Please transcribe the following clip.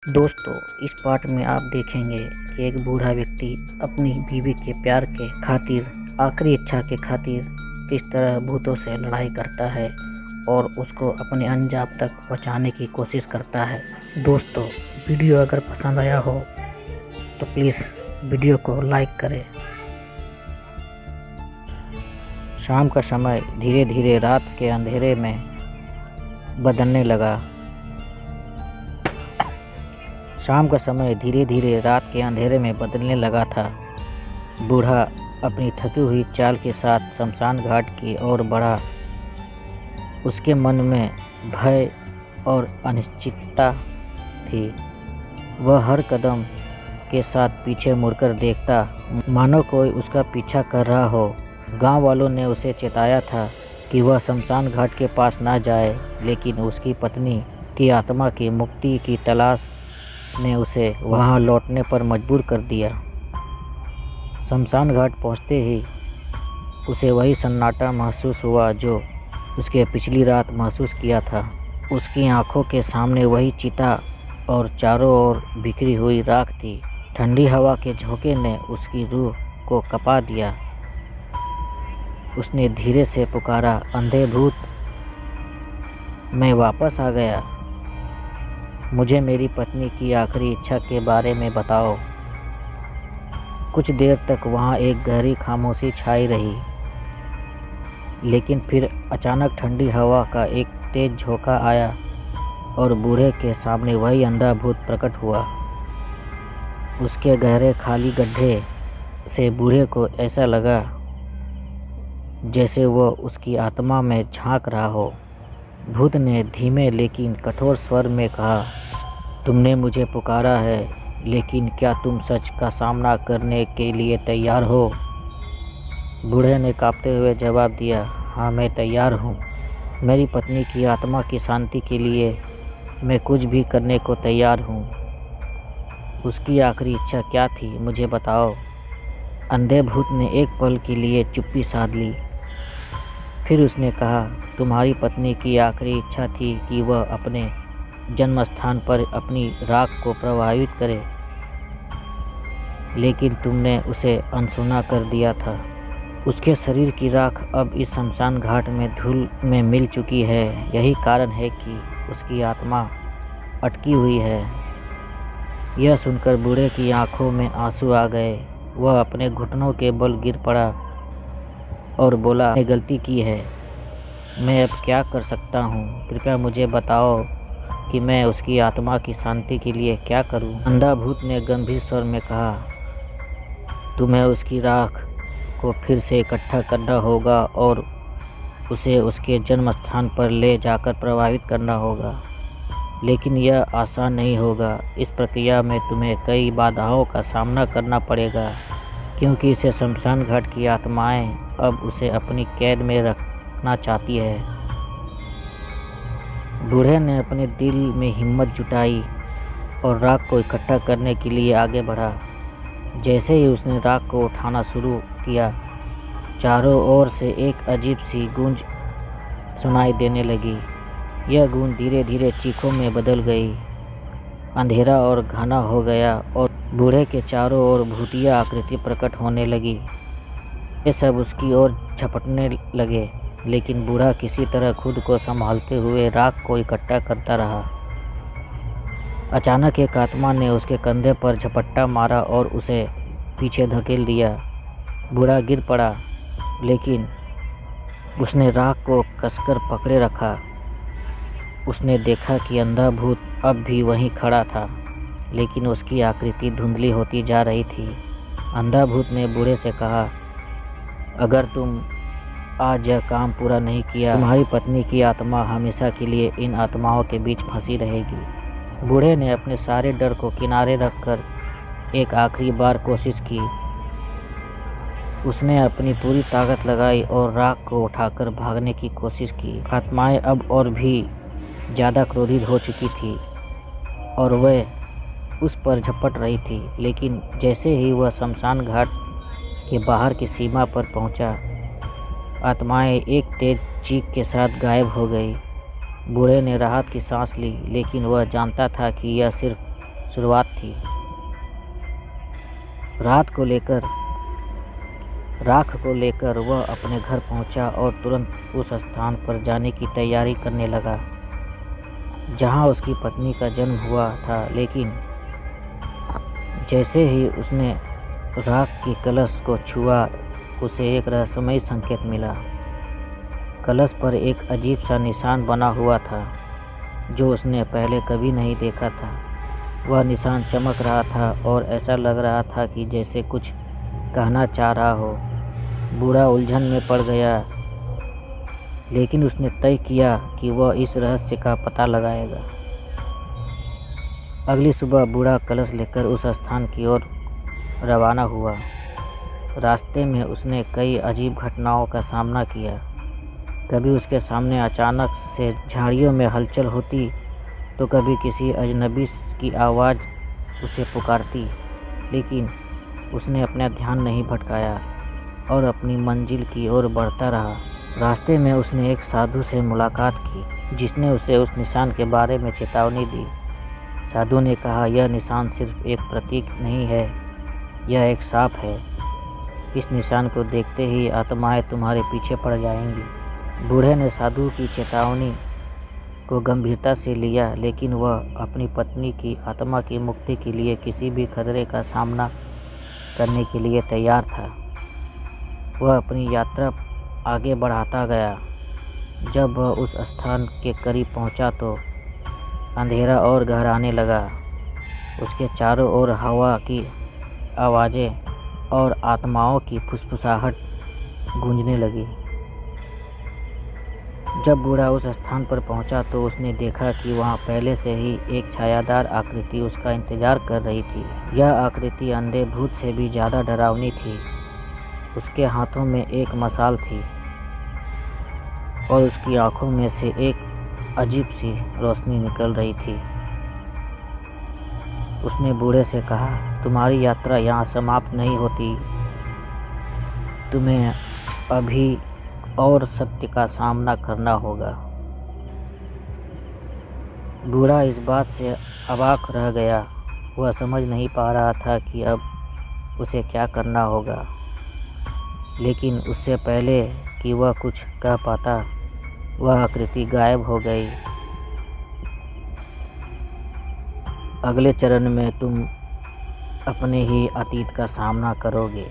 दोस्तों, इस पार्ट में आप देखेंगे कि एक बूढ़ा व्यक्ति अपनी बीवी के प्यार के खातिर, आखिरी इच्छा के खातिर किस तरह भूतों से लड़ाई करता है और उसको अपने अंजाम तक पहुंचाने की कोशिश करता है। दोस्तों, वीडियो अगर पसंद आया हो तो प्लीज़ वीडियो को लाइक करें। शाम का समय धीरे धीरे रात के अंधेरे में बदलने लगा। शाम का समय धीरे धीरे रात के अंधेरे में बदलने लगा था। बूढ़ा अपनी थकी हुई चाल के साथ शमशान घाट की ओर बढ़ा। उसके मन में भय और अनिश्चितता थी। वह हर कदम के साथ पीछे मुड़कर देखता, मानो कोई उसका पीछा कर रहा हो। गांव वालों ने उसे चेताया था कि वह शमशान घाट के पास ना जाए, लेकिन उसकी पत्नी की आत्मा की मुक्ति की तलाश ने उसे वहां लौटने पर मजबूर कर दिया। शमशान घाट पहुंचते ही उसे वही सन्नाटा महसूस हुआ जो उसके पिछली रात महसूस किया था। उसकी आंखों के सामने वही चिता और चारों ओर बिखरी हुई राख थी। ठंडी हवा के झोंके ने उसकी रूह को कँपा दिया। उसने धीरे से पुकारा, अंधे भूत, मैं वापस आ गया। मुझे मेरी पत्नी की आखिरी इच्छा के बारे में बताओ। कुछ देर तक वहाँ एक गहरी खामोशी छाई रही, लेकिन फिर अचानक ठंडी हवा का एक तेज झोंका आया और बूढ़े के सामने वही अंधा भूत प्रकट हुआ। उसके गहरे खाली गड्ढे से बूढ़े को ऐसा लगा जैसे वह उसकी आत्मा में झांक रहा हो। भूत ने धीमे लेकिन कठोर स्वर में कहा, तुमने मुझे पुकारा है, लेकिन क्या तुम सच का सामना करने के लिए तैयार हो? बूढ़े ने कांपते हुए जवाब दिया, हाँ, मैं तैयार हूँ। मेरी पत्नी की आत्मा की शांति के लिए मैं कुछ भी करने को तैयार हूँ। उसकी आखिरी इच्छा क्या थी, मुझे बताओ। अंधे भूत ने एक पल के लिए चुप्पी साध ली। फिर उसने कहा, तुम्हारी पत्नी की आखिरी इच्छा थी कि वह अपने जन्म स्थान पर अपनी राख को प्रवाहित करे, लेकिन तुमने उसे अनसुना कर दिया था। उसके शरीर की राख अब इस शमशान घाट में धूल में मिल चुकी है। यही कारण है कि उसकी आत्मा अटकी हुई है। यह सुनकर बूढ़े की आंखों में आंसू आ गए। वह अपने घुटनों के बल गिर पड़ा और बोला, मैंने गलती की है। मैं अब क्या कर सकता हूँ? कृपया मुझे बताओ कि मैं उसकी आत्मा की शांति के लिए क्या करूँ? अंधा भूत ने गंभीर स्वर में कहा, तुम्हें उसकी राख को फिर से इकट्ठा करना होगा और उसे उसके जन्म स्थान पर ले जाकर प्रवाहित करना होगा। लेकिन यह आसान नहीं होगा। इस प्रक्रिया में तुम्हें कई बाधाओं का सामना करना पड़ेगा, क्योंकि इसे शमशान घाट की आत्माएं अब उसे अपनी कैद में रखना चाहती है। बूढ़े ने अपने दिल में हिम्मत जुटाई और राख को इकट्ठा करने के लिए आगे बढ़ा। जैसे ही उसने राख को उठाना शुरू किया, चारों ओर से एक अजीब सी गूंज सुनाई देने लगी। यह गूंज धीरे धीरे चीखों में बदल गई। अंधेरा और घना हो गया और बूढ़े के चारों ओर भूतिया आकृति प्रकट होने लगी। ये सब उसकी ओर झपटने लगे, लेकिन बूढ़ा किसी तरह खुद को संभालते हुए राख को इकट्ठा करता रहा। अचानक एक आत्मा ने उसके कंधे पर झपट्टा मारा और उसे पीछे धकेल दिया। बूढ़ा गिर पड़ा, लेकिन उसने राख को कसकर पकड़े रखा। उसने देखा कि अंधा भूत अब भी वहीं खड़ा था, लेकिन उसकी आकृति धुंधली होती जा रही थी। अंधा भूत ने बूढ़े से कहा, अगर तुम आज यह काम पूरा नहीं किया, तुम्हारी पत्नी की आत्मा हमेशा के लिए इन आत्माओं के बीच फंसी रहेगी। बूढ़े ने अपने सारे डर को किनारे रखकर एक आखिरी बार कोशिश की। उसने अपनी पूरी ताकत लगाई और राख को उठाकर भागने की कोशिश की। आत्माएं अब और भी ज़्यादा क्रोधित हो चुकी थी और वह उस पर झपट रही थी, लेकिन जैसे ही वह शमशान घाट के बाहर की सीमा पर पहुंचा, आत्माएं एक तेज चीख के साथ गायब हो गई। बूढ़े ने राहत की सांस ली, लेकिन वह जानता था कि यह सिर्फ शुरुआत थी। राख को लेकर वह अपने घर पहुंचा और तुरंत उस स्थान पर जाने की तैयारी करने लगा जहां उसकी पत्नी का जन्म हुआ था। लेकिन जैसे ही उसने राख के कलश को छुआ, उसे एक रहस्यमय संकेत मिला। कलश पर एक अजीब सा निशान बना हुआ था जो उसने पहले कभी नहीं देखा था। वह निशान चमक रहा था और ऐसा लग रहा था कि जैसे कुछ कहना चाह रहा हो। बूढ़ा उलझन में पड़ गया, लेकिन उसने तय किया कि वह इस रहस्य का पता लगाएगा। अगली सुबह बूढ़ा कलश लेकर उस स्थान की ओर रवाना हुआ। रास्ते में उसने कई अजीब घटनाओं का सामना किया। कभी उसके सामने अचानक से झाड़ियों में हलचल होती, तो कभी किसी अजनबी की आवाज़ उसे पुकारती, लेकिन उसने अपना ध्यान नहीं भटकाया और अपनी मंजिल की ओर बढ़ता रहा। रास्ते में उसने एक साधु से मुलाकात की जिसने उसे उस निशान के बारे में चेतावनी दी। साधु ने कहा, यह निशान सिर्फ एक प्रतीक नहीं है, यह एक श्राप है। इस निशान को देखते ही आत्माएं तुम्हारे पीछे पड़ जाएंगी। बूढ़े ने साधु की चेतावनी को गंभीरता से लिया, लेकिन वह अपनी पत्नी की आत्मा की मुक्ति के लिए किसी भी खतरे का सामना करने के लिए तैयार था। वह अपनी यात्रा आगे बढ़ाता गया। जब वह उस स्थान के करीब पहुंचा तो अंधेरा और गहराने लगा। उसके चारों ओर हवा की आवाज़ें और आत्माओं की फुसफुसाहट गूंजने लगी। जब बूढ़ा उस स्थान पर पहुंचा तो उसने देखा कि वहां पहले से ही एक छायादार आकृति उसका इंतजार कर रही थी। यह आकृति अंधे भूत से भी ज़्यादा डरावनी थी। उसके हाथों में एक मशाल थी और उसकी आंखों में से एक अजीब सी रोशनी निकल रही थी। उसने बूढ़े से कहा, तुम्हारी यात्रा यहाँ समाप्त नहीं होती, तुम्हें अभी और सत्य का सामना करना होगा। बूढ़ा इस बात से अवाक रह गया। वह समझ नहीं पा रहा था कि अब उसे क्या करना होगा, लेकिन उससे पहले कि वह कुछ कह पाता, वह आकृति गायब हो गई। अगले चरण में तुम अपने ही अतीत का सामना करोगे।